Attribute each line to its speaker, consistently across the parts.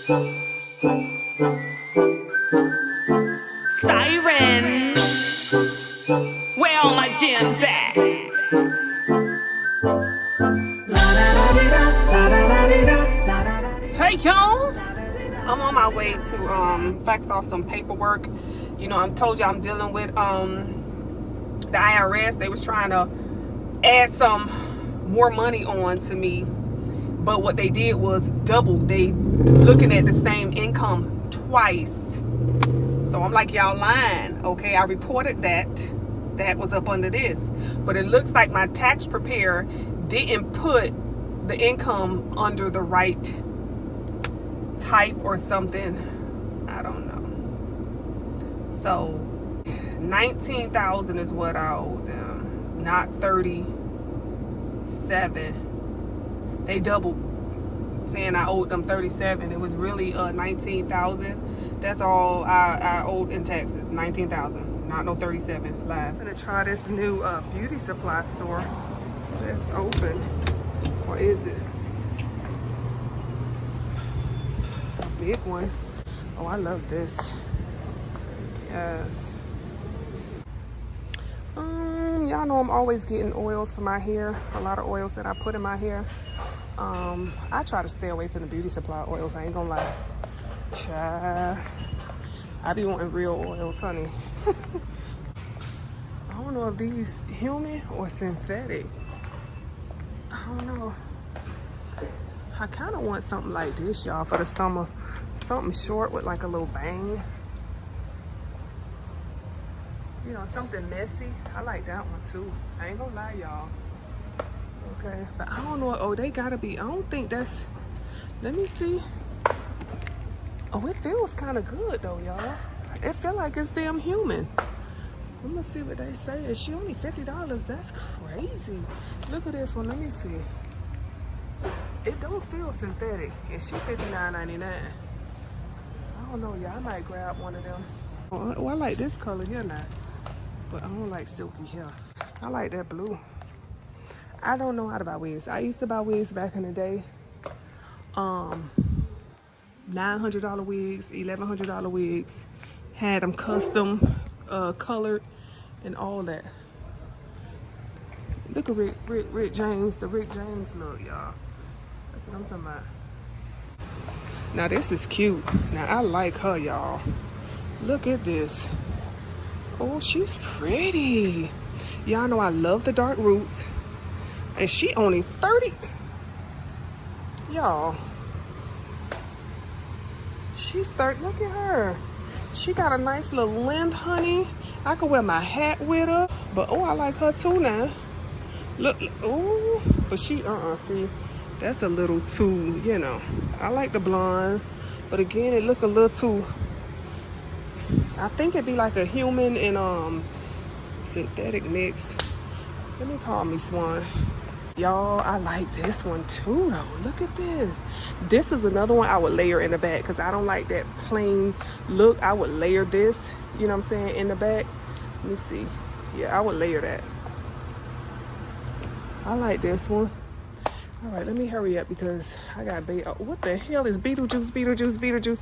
Speaker 1: Siren, where all my gems at? Hey y'all, I'm on my way to fax off some paperwork. You know, I told you I'm dealing with the IRS. They was trying to add some more money on to me, but what they did was double. They looking at the same income twice. So I'm like, y'all lying. Okay, I reported that was up under this, but it looks like my tax preparer didn't put the income under the right type or something. I don't know. So 19,000 is what I owe them, not 37. They doubled, saying I owed them 37. It was really 19,000. That's all I owed in taxes. 19,000, not no 37. Last. I'm gonna try this new beauty supply store. It's open, or is it? It's a big one. Oh, I love this. Yes. Y'all know I'm always getting oils for my hair. A lot of oils that I put in my hair. I try to stay away from the beauty supply oils. I ain't gonna lie. Child, I be wanting real oils, honey. I don't know if these human or synthetic. I don't know. I kind of want something like this, y'all, for the summer. Something short with like a little bang. You know, something messy. I like that one too. I ain't gonna lie, y'all. Okay, but I don't know. Oh, they gotta be. I don't think that's. Let me see. Oh, it feels kind of good though, y'all. It feel like it's damn human. I'm gonna see what they say. Is she only $50? That's crazy. Look at this one. Let me see. It don't feel synthetic. And she $59.99. I don't know, y'all. I might grab one of them. Oh, I like this color here now. But I don't like silky hair. I like that blue. I don't know how to buy wigs. I used to buy wigs back in the day. $900 wigs, $1,100 wigs. Had them custom colored and all that. Look at Rick James, the Rick James look, y'all. That's what I'm talking about. Now this is cute. Now I like her, y'all. Look at this. Oh, she's pretty. Y'all know I love the dark roots. And she only 30. Y'all. She's 30. Look at her. She got a nice little length, honey. I could wear my hat with her. But oh, I like her too now. Look, oh, but she, see, that's a little too, you know. I like the blonde. But again, it look a little too, I think it'd be like a human and synthetic mix. Let me call me Swan. Y'all, I like this one too though. Look at this. This is another one I would layer in the back because I don't like that plain look. I would layer this, you know what I'm saying, in the back. Let me see. Yeah, I would layer that. I like this one. All right, let me hurry up because I got what the hell is Beetlejuice?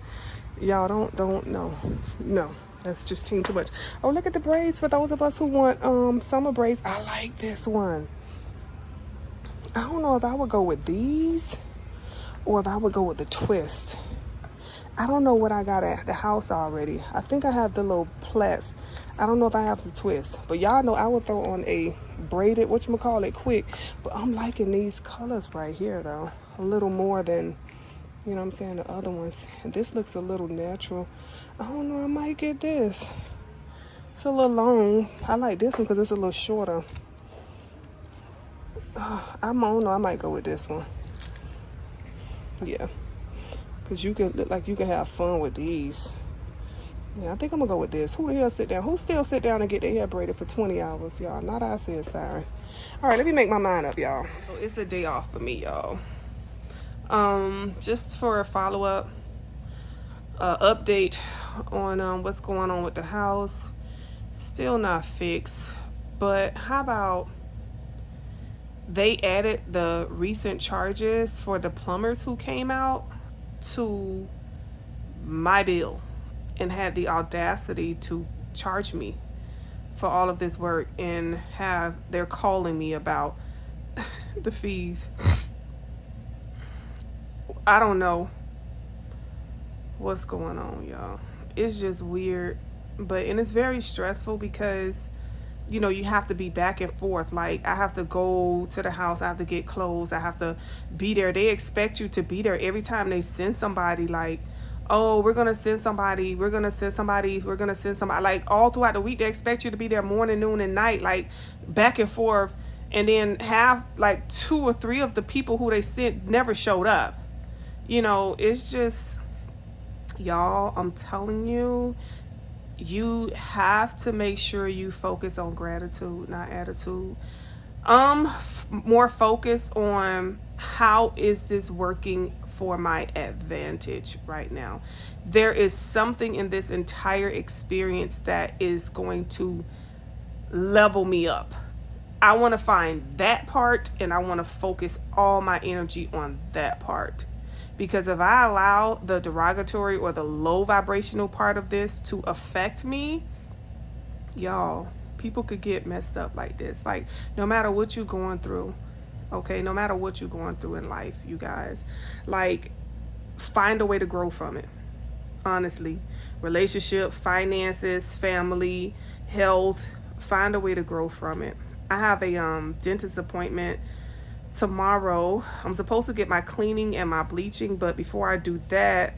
Speaker 1: Y'all don't know. No, that's just too much. Oh, look at the braids for those of us who want summer braids. I like this one. I don't know if I would go with these or if I would go with the twist. I don't know what I got at the house already. I think I have the little plaits. I don't know if I have the twist. But y'all know I would throw on a braided, whatchamacallit, quick. But I'm liking these colors right here, though. A little more than, you know what I'm saying, the other ones. And this looks a little natural. I don't know, I might get this. It's a little long. I like this one because it's a little shorter. I don't know, I might go with this one. Yeah. Because you could look like you could have fun with these. Yeah, I think I'm gonna go with this. Who the hell sit down? Who still sit down and get their hair braided for 20 hours, y'all? Not I said sorry. All right, let me make my mind up, y'all. So it's a day off for me, y'all. Just for a follow-up update on what's going on with the house. Still not fixed, but how about they added the recent charges for the plumbers who came out to my bill and had the audacity to charge me for all of this work, and they're calling me about the fees. I don't know what's going on, y'all. It's just weird, and it's very stressful because you have to be back and forth. Like, I have to go to the house, I have to get clothes, I have to be there. They expect you to be there every time they send somebody. Like, oh, we're gonna send somebody, like all throughout the week. They expect you to be there morning, noon, and night, like back and forth. And then have like 2 or 3 of the people who they sent never showed up. It's just, y'all, I'm telling you, you have to make sure you focus on gratitude, not attitude. More focus on how is this working for my advantage right now. There is something in this entire experience that is going to level me up. I want to find that part, and I want to focus all my energy on that part. Because if I allow the derogatory or the low vibrational part of this to affect me, y'all, people could get messed up like this. Like, no matter what you're going through, okay, no matter what you're going through in life, you guys, like, find a way to grow from it. Honestly, relationship, finances, family, health, find a way to grow from it. I have a dentist appointment tomorrow. I'm supposed to get my cleaning and my bleaching, but before I do that,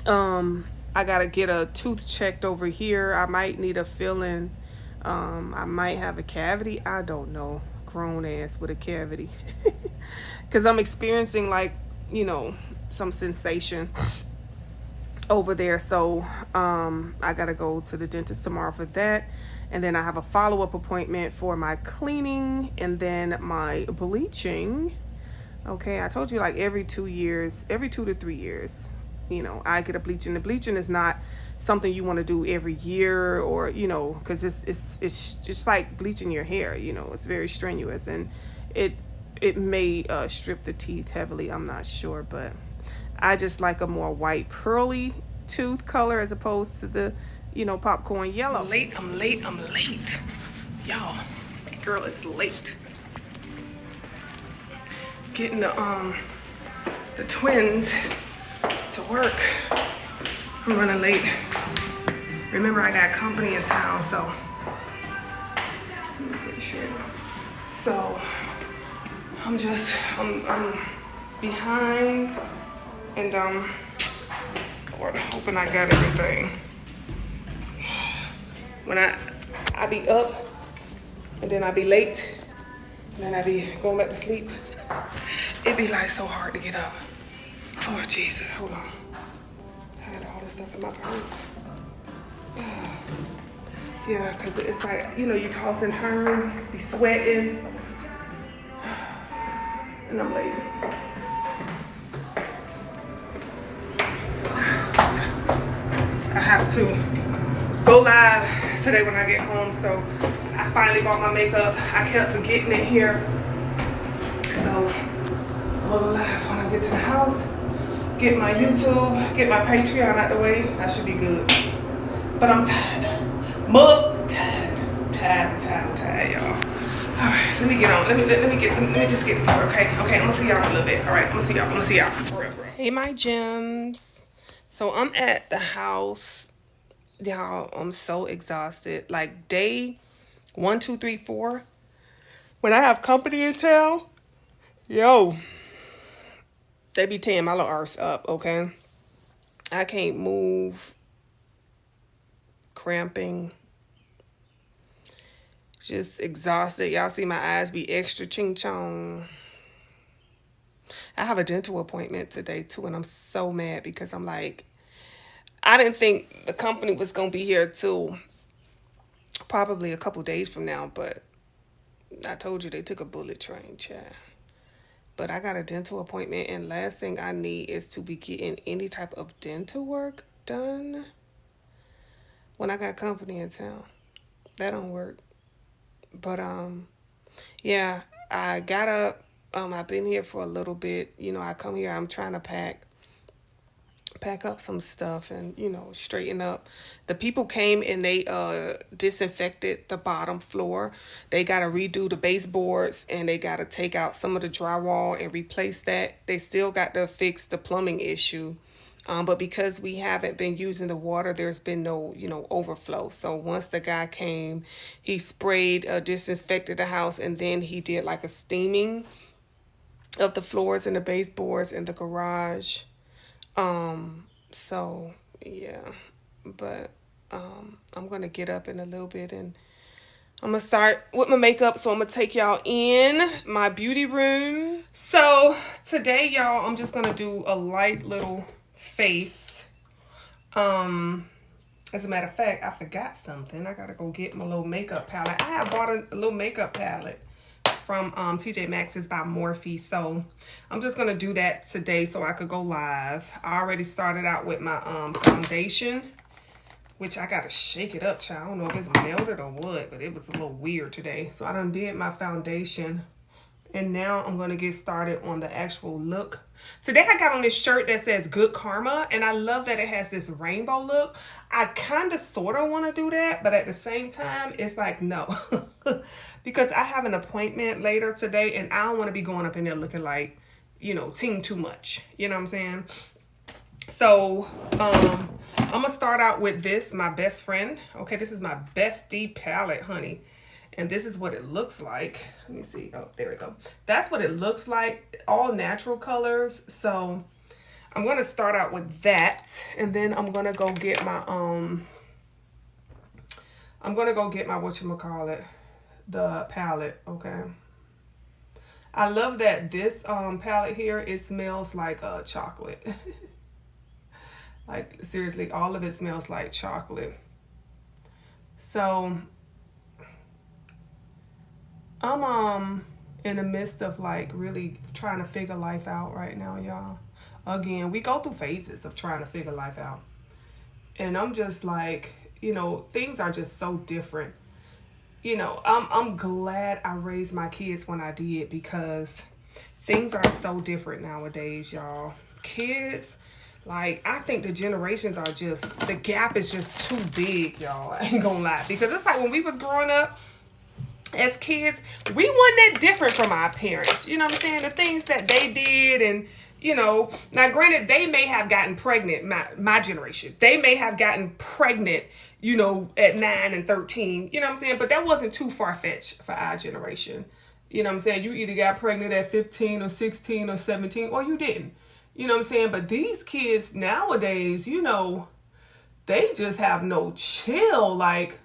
Speaker 1: I gotta get a tooth checked over here. I might need a filling. I might have a cavity. I don't know. Grown ass with a cavity. Because I'm experiencing, like, some sensation over there. So I gotta go to the dentist tomorrow for that. And then I have a follow-up appointment for my cleaning and then my bleaching. Okay, I told you, like, every 2 to 3 years, I get a bleaching. The bleaching is not something you want to do every year, or because it's just like bleaching your hair. It's very strenuous, and it may strip the teeth heavily. I'm not sure, but I just like a more white pearly tooth color as opposed to the popcorn yellow. I'm late. Y'all, girl, it's late. Getting the twins to work. I'm running late. Remember, I got company in town, so make sure. So I'm behind, and Lord, hoping I got everything. When I be up, and then I be late, and then I be going back to sleep. It be like so hard to get up. Oh Jesus, hold on. I had all this stuff in my purse. Yeah, cause it's like, you toss and turn, be sweating, and I'm late. I have to go live today when I get home, so I finally bought my makeup. I kept forgetting it here, so I'll go live when I get to the house, get my YouTube, get my Patreon out the way. That should be good. But I'm tired. Tired, y'all. All right, let me get on. Let me just get through. Okay. I'm gonna see y'all in a little bit. All right, I'm gonna see y'all. For real. Hey, my gems. So I'm at the house. Y'all, I'm so exhausted. Like day 1, 2, 3, 4. When I have company in town, yo, they be tearing my little arse up, okay? I can't move. Cramping. Just exhausted. Y'all see my eyes be extra ching chong. I have a dental appointment today too, and I'm so mad because I'm like, I didn't think the company was gonna be here till probably a couple days from now, but I told you they took a bullet train, chat. But I got a dental appointment, and last thing I need is to be getting any type of dental work done when I got company in town. That don't work. But yeah, I got up. I've been here for a little bit. I come here, I'm trying to pack. pack up some stuff and, you know, straighten up. The people came and they disinfected the bottom floor. They got to redo the baseboards and they got to take out some of the drywall and replace that. They still got to fix the plumbing issue. But because we haven't been using the water, there's been no, you know, overflow. So once the guy came, he sprayed, disinfected the house, and then he did like a steaming of the floors and the baseboards in the garage. So yeah, but I'm gonna get up in a little bit and I'm gonna start with my makeup. So I'm gonna take y'all in my beauty room. So today, y'all, I'm just gonna do a light little face. As a matter of fact, I forgot something. I gotta go get my little makeup palette. I have bought a little makeup palette from TJ Maxx's by Morphe. So I'm just gonna do that today so I could go live. I already started out with my foundation, which I gotta shake it up, child. I don't know if it's melted or what, but it was a little weird today. So I done did my foundation, and now I'm gonna get started on the actual look. Today I got on this shirt that says Good Karma, and I love that it has this rainbow look. I kind of sort of want to do that, but at the same time, it's like, no. Because I have an appointment later today, and I don't want to be going up in there looking like, you know, Team Too Much. You know what I'm saying? So, I'm going to start out with this, my best friend. Okay, this is my bestie palette, honey. And this is what it looks like. Let me see. Oh, there we go. That's what it looks like. All natural colors. So I'm going to start out with that. And then I'm going to go get my, whatchamacallit, the palette. Okay. I love that this palette here, it smells like chocolate. Like, seriously, all of it smells like chocolate. So I'm in the midst of like really trying to figure life out right now, y'all. Again, we go through phases of trying to figure life out. And I'm just like, you know, things are just so different. You know, I'm glad I raised my kids when I did, because things are so different nowadays, y'all. Kids, like, I think the generations are just, the gap is just too big, y'all. I ain't gonna lie. Because it's like when we was growing up, as kids, we weren't that different from our parents. You know what I'm saying? The things that they did, and, you know, now granted, they may have gotten pregnant, my generation. They may have gotten pregnant, you know, at 9 and 13. You know what I'm saying? But that wasn't too far-fetched for our generation. You know what I'm saying? You either got pregnant at 15 or 16 or 17, or you didn't. You know what I'm saying? But these kids nowadays, you know, they just have no chill. Like,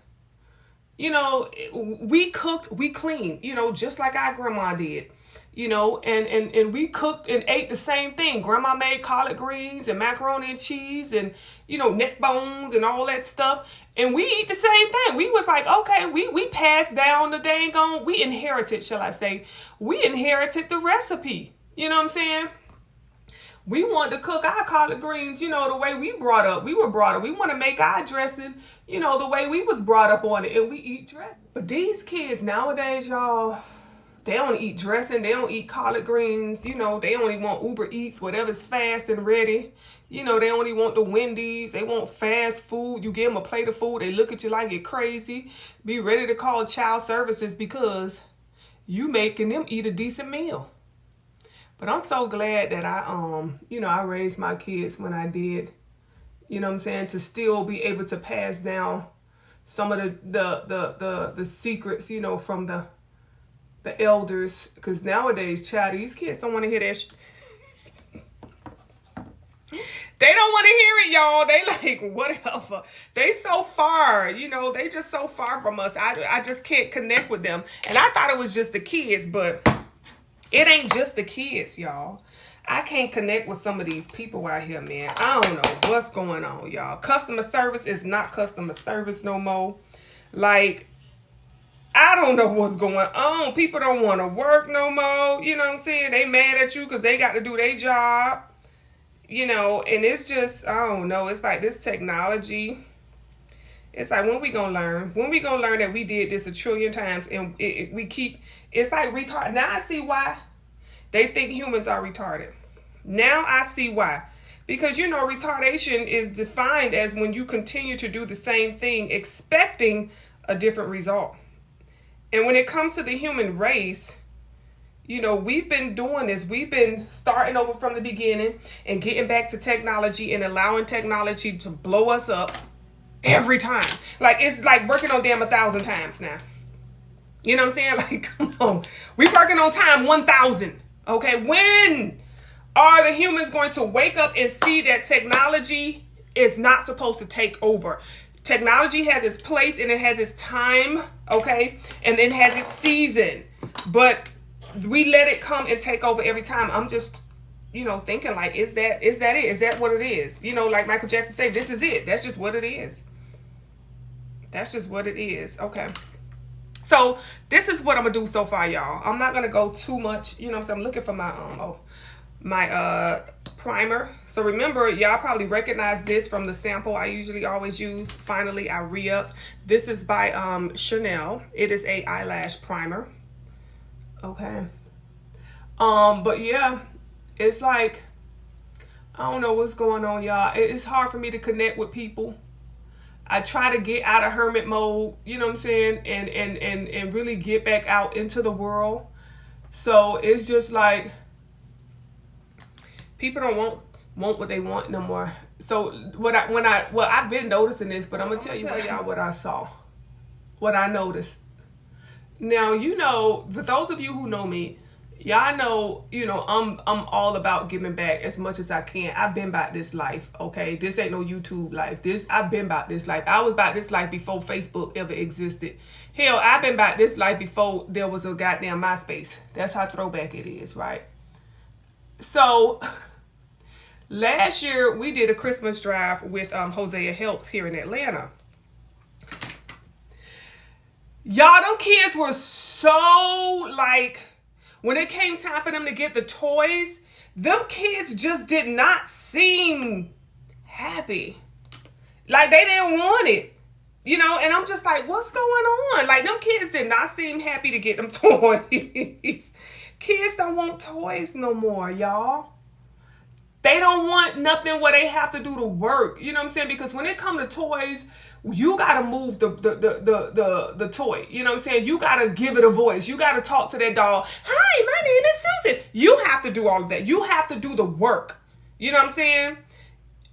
Speaker 1: you know, we cooked, we cleaned, you know, just like our grandma did, you know, and we cooked and ate the same thing. Grandma made collard greens and macaroni and cheese and, you know, neck bones and all that stuff. And we eat the same thing. We was like, okay, we passed down the dang on, we inherited, shall I say, we inherited the recipe. You know what I'm saying? We wanted to cook our collard greens, you know, the way we were brought up. We want to make our dressing, you know, the way we was brought up on it, and we eat dressing. But these kids nowadays, y'all, they don't eat dressing. They don't eat collard greens. You know, they only want Uber Eats, whatever's fast and ready. You know, they only want the Wendy's. They want fast food. You give them a plate of food, they look at you like you're crazy. Be ready to call child services because you making them eat a decent meal. But I'm so glad that you know, I raised my kids when I did, you know what I'm saying, to still be able to pass down some of the secrets, you know, from the elders. Because nowadays, child, these kids don't want to hear that They don't want to hear it, y'all. They like, whatever. They so far, you know, they just so far from us. I just can't connect with them. And I thought it was just the kids, but it ain't just the kids, y'all. I can't connect with some of these people out here, man. I don't know what's going on, y'all. Customer service is not customer service no more. Like, I don't know what's going on. People don't want to work no more. You know what I'm saying? They mad at you because they got to do their job. You know, and it's just, I don't know. It's like this technology. It's like, when we gonna learn? When we gonna learn that we did this a trillion times and we keep, it's like retarded. Now I see why they think humans are retarded. Now I see why. Because, you know, retardation is defined as when you continue to do the same thing expecting a different result. And when it comes to the human race, you know, we've been doing this. We've been starting over from the beginning and getting back to technology and allowing technology to blow us up every time. Like, it's like working on damn 1,000 times now. You know what I'm saying? Like, come on. We're working on time 1,000. Okay, when are the humans going to wake up and see that technology is not supposed to take over? Technology has its place and it has its time, okay? And then has its season. But we let it come and take over every time. I'm just, you know, thinking like, is that it? Is that what it is? You know, like Michael Jackson said, this is it. That's just what it is. That's just what it is. Okay. So this is what I'm gonna do so far, y'all. I'm not gonna go too much, you know what I'm saying? I'm looking for my primer. So remember, y'all probably recognize this from the sample I usually always use. Finally, I re-upped. This is by Chanel. It is a eyelash primer. Okay. But yeah, it's like, I don't know what's going on, y'all. It's hard for me to connect with people. I try to get out of hermit mode, you know what I'm saying, and really get back out into the world. So it's just like people don't want what they want no more. So I've been noticing this, but I'm gonna tell y'all what I saw, what I noticed. Now, you know, for those of you who know me, y'all know, you know, I'm all about giving back as much as I can. I've been about this life, okay? This ain't no YouTube life. I've been about this life. I was about this life before Facebook ever existed. Hell, I've been about this life before there was a goddamn MySpace. That's how throwback it is, right? So last year we did a Christmas drive with Hosea Helps here in Atlanta. Y'all, them kids were so like, when it came time for them to get the toys, them kids just did not seem happy. Like they didn't want it, you know? And I'm just like, what's going on? Like them kids did not seem happy to get them toys. Kids don't want toys no more, y'all. They don't want nothing where they have to do the work. You know what I'm saying? Because when it comes to toys, you got to move the toy. You know what I'm saying? You got to give it a voice. You got to talk to that doll. Hi, my name is Susan. You have to do all of that. You have to do the work. You know what I'm saying?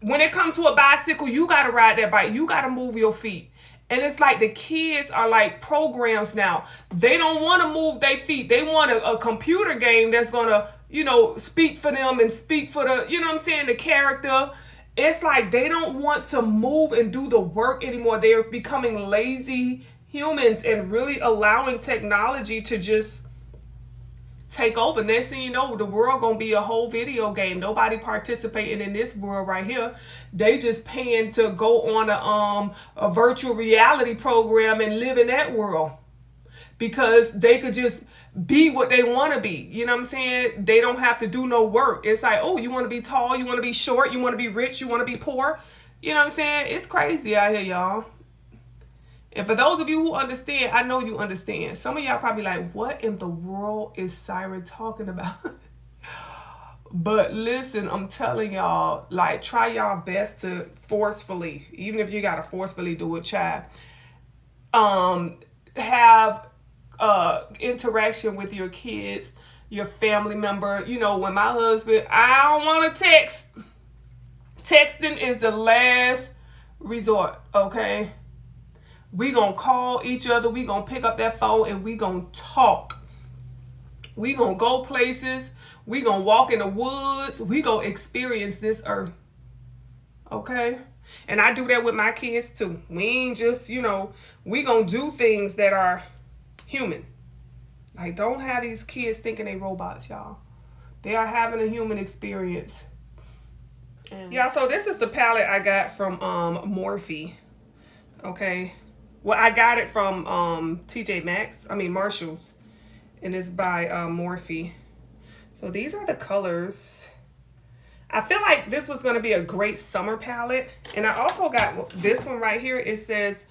Speaker 1: When it comes to a bicycle, you got to ride that bike. You got to move your feet. And it's like the kids are like programs now. They don't want to move their feet. They want a computer game that's going to, you know, speak for them and speak for the, you know what I'm saying, the character. It's like they don't want to move and do the work anymore. They're becoming lazy humans and really allowing technology to just take over. Next thing you know, the world gonna be a whole video game. Nobody participating in this world right here. They just paying to go on a virtual reality program and live in that world because they could just be what they want to be. You know what I'm saying? They don't have to do no work. It's like, oh, you want to be tall, you want to be short, you want to be rich, you want to be poor. You know what I'm saying? It's crazy out here, y'all. And for those of you who understand, I know you understand. Some of y'all probably like, what in the world is Siren talking about? But listen, I'm telling y'all, like, try y'all best to forcefully, even if you got to forcefully do it, child, have interaction with your kids, your family member. You know, when my husband, I don't want to text. Texting is the last resort, okay? We gonna call each other. We gonna pick up that phone and we gonna talk. We gonna go places. We gonna walk in the woods. We gonna experience this earth, okay? And I do that with my kids too. We ain't just, you know, we gonna do things that are human. Like, don't have these kids thinking they robots, y'all. They are having a human experience. And yeah, so this is the palette I got from Morphe. Okay. Well, I got it from Marshalls. And it's by Morphe. So these are the colors. I feel like this was going to be a great summer palette. And I also got this one right here. It says,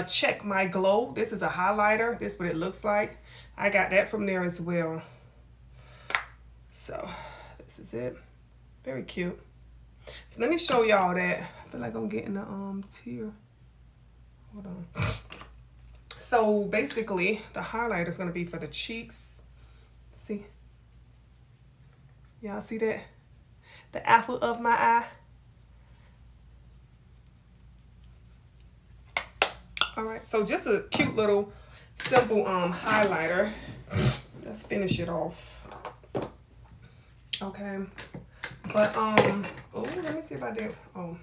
Speaker 1: Check My Glow. This is a highlighter. This is what it looks like. I got that from there as well. So this is it. Very cute. So let me show y'all that. I feel like I'm getting the tear. Hold on. So basically, the highlighter is going to be for the cheeks. See? Y'all see that? The apple of my eye. All right, so just a cute little simple highlighter. Let's finish it off. Okay. But oh, let me see if I did. Oh.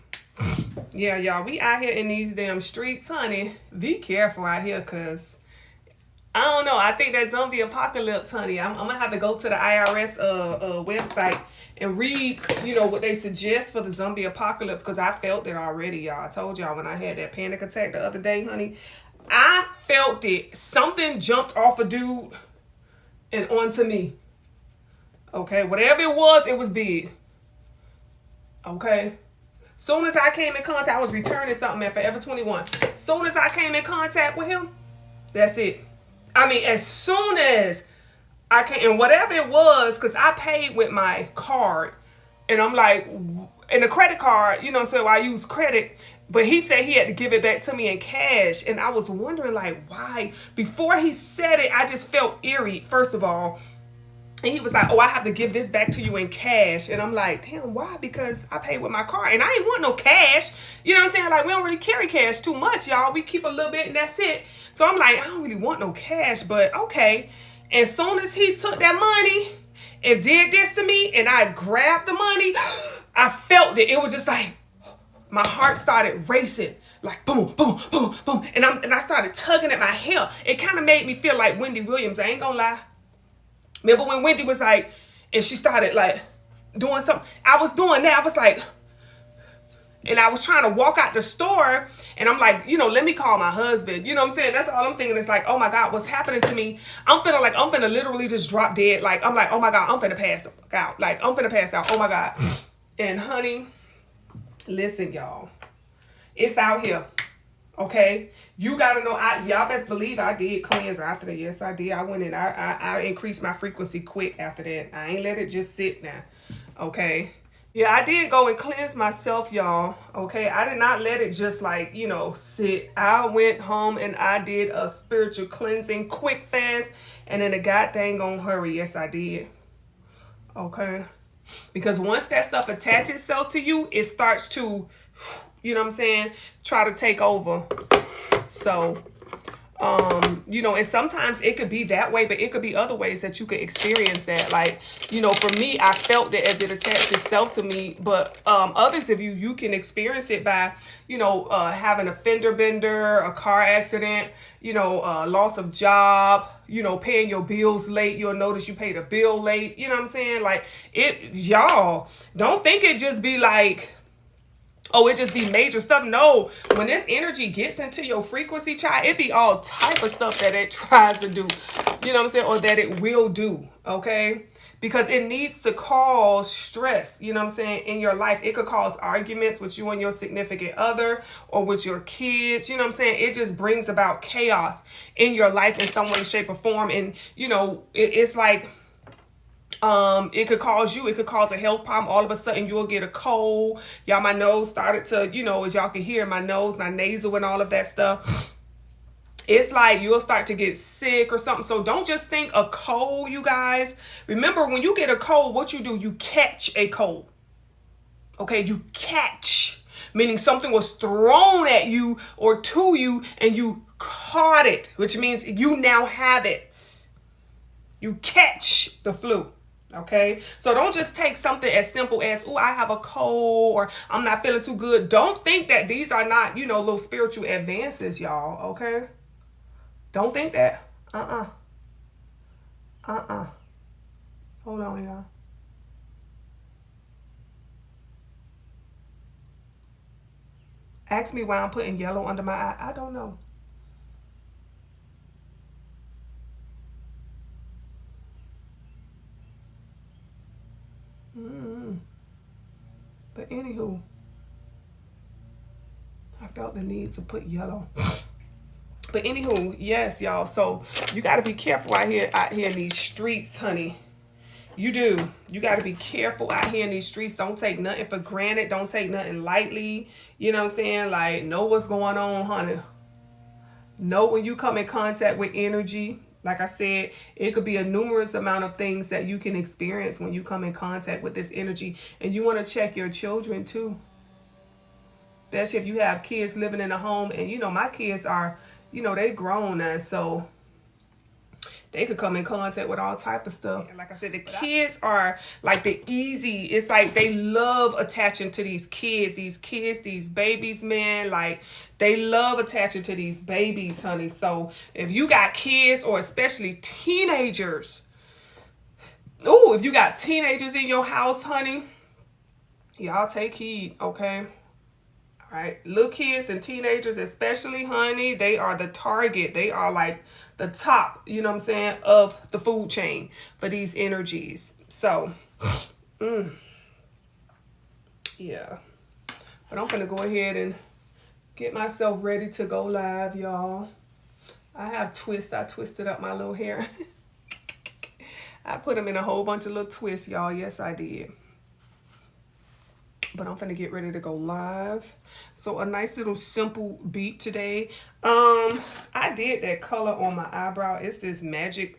Speaker 1: Yeah, y'all, we out here in these damn streets, honey. Be careful out here, cause I don't know. I think that zombie apocalypse, honey. I'm gonna have to go to the IRS website and read, you know, what they suggest for the zombie apocalypse, because I felt it already, y'all. I told y'all when I had that panic attack the other day, honey. I felt it. Something jumped off a dude and onto me. Okay, whatever it was big. Okay. Soon as I came in contact, I was returning something at Forever 21. Soon as I came in contact with him, that's it. I mean, as soon as I came, and whatever it was, because I paid with my card, and I'm like, and the credit card, you know, so I use credit, but he said he had to give it back to me in cash, and I was wondering, like, why? Before he said it, I just felt eerie, first of all. And he was like, oh, I have to give this back to you in cash. And I'm like, damn, why? Because I paid with my card. And I ain't want no cash. You know what I'm saying? Like, we don't really carry cash too much, y'all. We keep a little bit and that's it. So I'm like, I don't really want no cash, but okay. And as soon as he took that money and did this to me and I grabbed the money, I felt it. It was just like, my heart started racing. Like, boom, boom, boom, boom. And I started tugging at my hair. It kind of made me feel like Wendy Williams. I ain't gonna lie. Remember when Wendy was like, and she started like doing something? I was doing that. I was like, and I was trying to walk out the store, and I'm like, you know, let me call my husband. You know what I'm saying? That's all I'm thinking. It's like, oh my God, what's happening to me? I'm feeling like I'm finna literally just drop dead. Like, I'm like, oh my God, I'm finna pass the fuck out. Like, I'm finna pass out. Oh my God. And honey, listen, y'all, it's out here. Okay, you gotta know. Y'all best believe I did cleanse after that. Yes, I did. I went in. I increased my frequency quick after that. I ain't let it just sit now. Okay. Yeah, I did go and cleanse myself, y'all. Okay, I did not let it just like, you know, sit. I went home and I did a spiritual cleansing, quick fast, and in a goddamn gonna hurry. Yes, I did. Okay, because once that stuff attaches itself to you, it starts to, you know what I'm saying, try to take over. So, you know, and sometimes it could be that way, but it could be other ways that you could experience that. Like, you know, for me, I felt it as it attached itself to me, but others of you can experience it by, you know, having a fender bender, a car accident, you know, loss of job, you know, paying your bills late. You'll notice you paid a bill late. You know what I'm saying? Like, y'all, don't think it just be like, oh, it just be major stuff. No, when this energy gets into your frequency, child, it be all type of stuff that it tries to do. You know what I'm saying? Or that it will do, okay? Because it needs to cause stress, you know what I'm saying, in your life. It could cause arguments with you and your significant other or with your kids. You know what I'm saying? It just brings about chaos in your life in some way, shape, or form. And, you know, it's like, it could cause a health problem. All of a sudden you'll get a cold. Y'all, my nose started to, you know, as y'all can hear, my nose, my nasal and all of that stuff. It's like you'll start to get sick or something. So don't just think a cold, you guys. Remember, when you get a cold, what you do, you catch a cold. Okay, you catch, meaning something was thrown at you or to you and you caught it, which means you now have it. You catch the flu. Okay, so don't just take something as simple as, oh, I have a cold or I'm not feeling too good. Don't think that these are not, you know, little spiritual advances, y'all. Okay, don't think that. Hold on, y'all. Ask me why I'm putting yellow under my eye. I don't know. But anywho, I felt the need to put yellow. But anywho, yes, y'all. So you got to be careful out here in these streets, honey. You do. You got to be careful out here in these streets. Don't take nothing for granted. Don't take nothing lightly. You know what I'm saying? Like, know what's going on, honey. Know when you come in contact with energy. Like I said, it could be a numerous amount of things that you can experience when you come in contact with this energy. And you want to check your children too. Especially if you have kids living in a home. And, you know, my kids are, you know, they grown now. So they could come in contact with all type of stuff. And like I said, the kids are like the easy. It's like they love attaching to these kids, these babies, man. Like they love attaching to these babies, honey. So if you got kids or especially teenagers, oh, if you got teenagers in your house, honey, y'all take heed, okay? All right, little kids and teenagers especially, honey, they are the target. They are like the top, you know what I'm saying, of the food chain for these energies. So, yeah. But I'm gonna go ahead and get myself ready to go live, y'all. I have twists. I twisted up my little hair. I put them in a whole bunch of little twists, y'all. Yes, I did. But I'm gonna get ready to go live. So a nice little simple beat today. I did that color on my eyebrow. It's this magic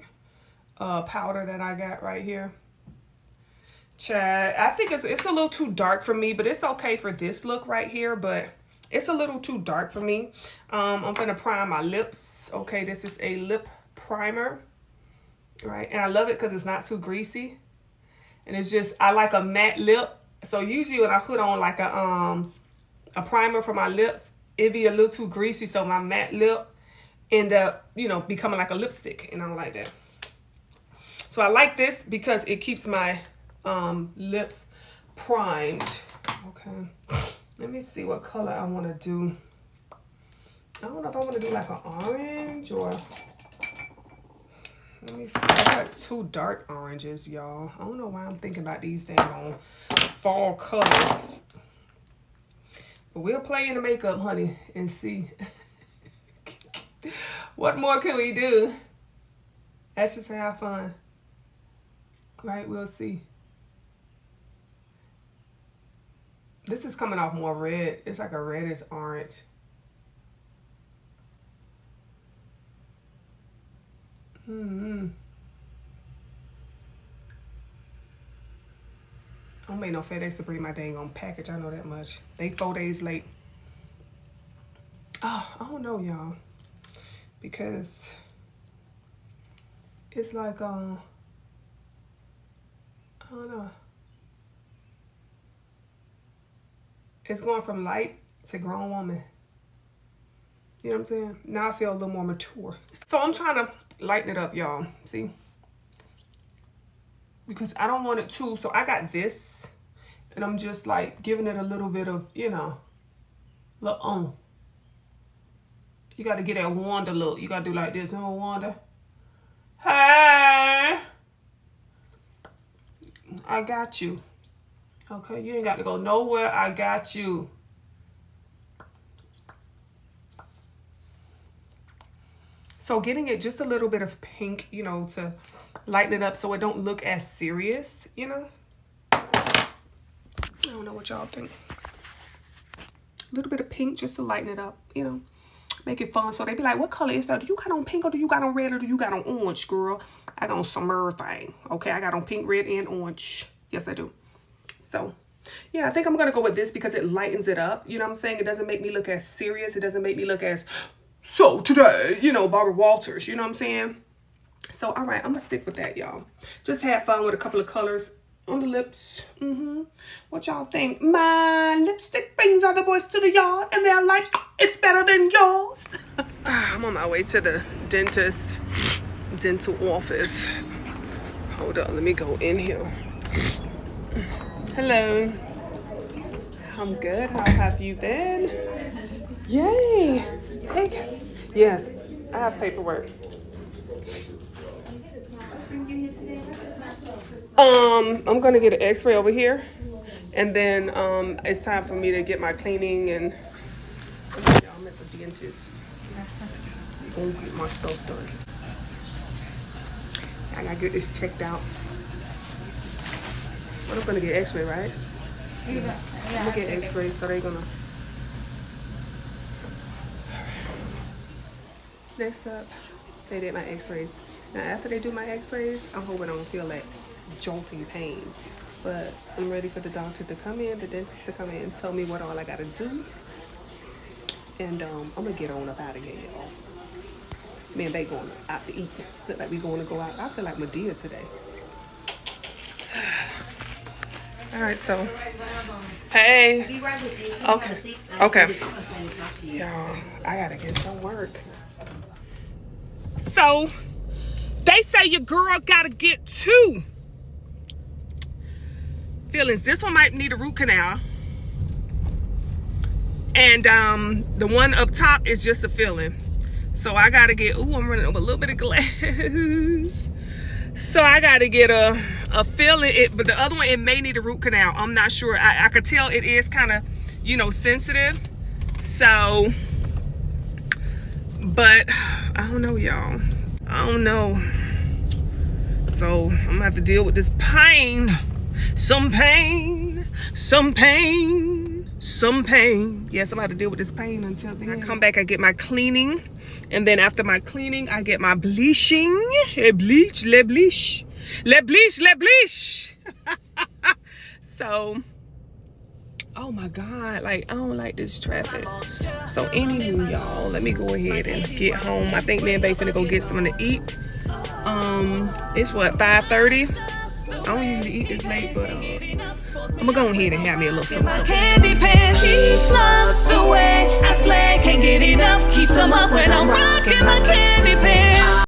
Speaker 1: powder that I got right here. Chad, I think it's a little too dark for me, but it's okay for this look right here, but it's a little too dark for me. I'm gonna prime my lips. Okay, this is a lip primer, right? And I love it because it's not too greasy. And it's just, I like a matte lip. So usually when I put on like a primer for my lips, it'd be a little too greasy. So my matte lip end up, you know, becoming like a lipstick. And I don't like that. So I like this because it keeps my lips primed. Okay. Let me see what color I want to do. I don't know if I want to do like an orange or... Let me see. I got two dark oranges, y'all. I don't know why I'm thinking about these things on fall colors. But we'll play in the makeup, honey, and see. What more can we do? Let's just have fun. Right? We'll see. This is coming off more red. It's like a reddish orange. I don't make no FedEx to bring my dang on package. I know that much. They 4 days late. Oh, I don't know, y'all. Because it's like, I don't know. It's going from light to grown woman. You know what I'm saying? Now I feel a little more mature. So I'm trying to lighten it up, y'all. See? Because I don't want it too. So I got this. And I'm just like giving it a little bit of, you know, look. You got to get that Wanda look. You got to do like this. Oh, Wanda. Hey. I got you. Okay, you ain't got to go nowhere. I got you. So getting it just a little bit of pink, you know, to lighten it up so it don't look as serious, you know. I don't know what y'all think. A little bit of pink just to lighten it up, you know. Make it fun. So they be like, what color is that? Do you got on pink or do you got on red or do you got on orange, girl? I got on some everything. Okay, I got on pink, red, and orange. Yes, I do. So, yeah, I think I'm going to go with this because it lightens it up. You know what I'm saying? It doesn't make me look as serious. It doesn't make me look as... So today, you know, Barbara Walters, you know what I'm saying? So, all right, I'm going to stick with that, y'all. Just had fun with a couple of colors on the lips. What y'all think? My lipstick brings all the boys to the yard and they're like, it's better than yours. I'm on my way to the dentist, dental office. Hold on, let me go in here. Hello. I'm good. How have you been? Yay. Hey. Yes, I have paperwork. I'm gonna get an x-ray over here, and then it's time for me to get my cleaning and I'm at the dentist. Go get my stuff done. I gotta get this checked out. But I'm gonna get x-ray, right? I'm gonna get x-ray, so they're gonna. Next up, they did my x-rays. Now after they do my x-rays, I hope I don't feel that jolting pain. But I'm ready for the doctor to come in, the dentist to come in and tell me what all I gotta do. And I'm gonna get on up out of here, y'all. Me and they going out to eat. Look like we going to go out. I feel like Medea today. All right, so. Hey. Okay. Okay. Y'all, I gotta get some work. So, they say your girl gotta get 2 fillings. This one might need a root canal. And the one up top is just a filling. So I gotta get, ooh, I'm running over a little bit of glass. So I gotta get a filling, but the other one, it may need a root canal. I'm not sure. I could tell it is kind of, you know, sensitive. So, but I don't know, y'all. I don't know. So I'm gonna have to deal with this pain. Some pain, some pain, some pain. Yes, I'm gonna have to deal with this pain until then. I come back, I get my cleaning. And then after my cleaning, I get my bleaching. Bleach, le bleach. Le bleach, le bleach. So, oh my God, like, I don't like this traffic. So anywho, y'all, let me go ahead and get home. I think me and Bae finna go get something to eat. It's what, 5:30? I don't usually eat this late, but I'm gonna go ahead and have me a little something. Candy pants, he loves the way I slay, can't get enough, keeps them up when I'm rocking my candy pants.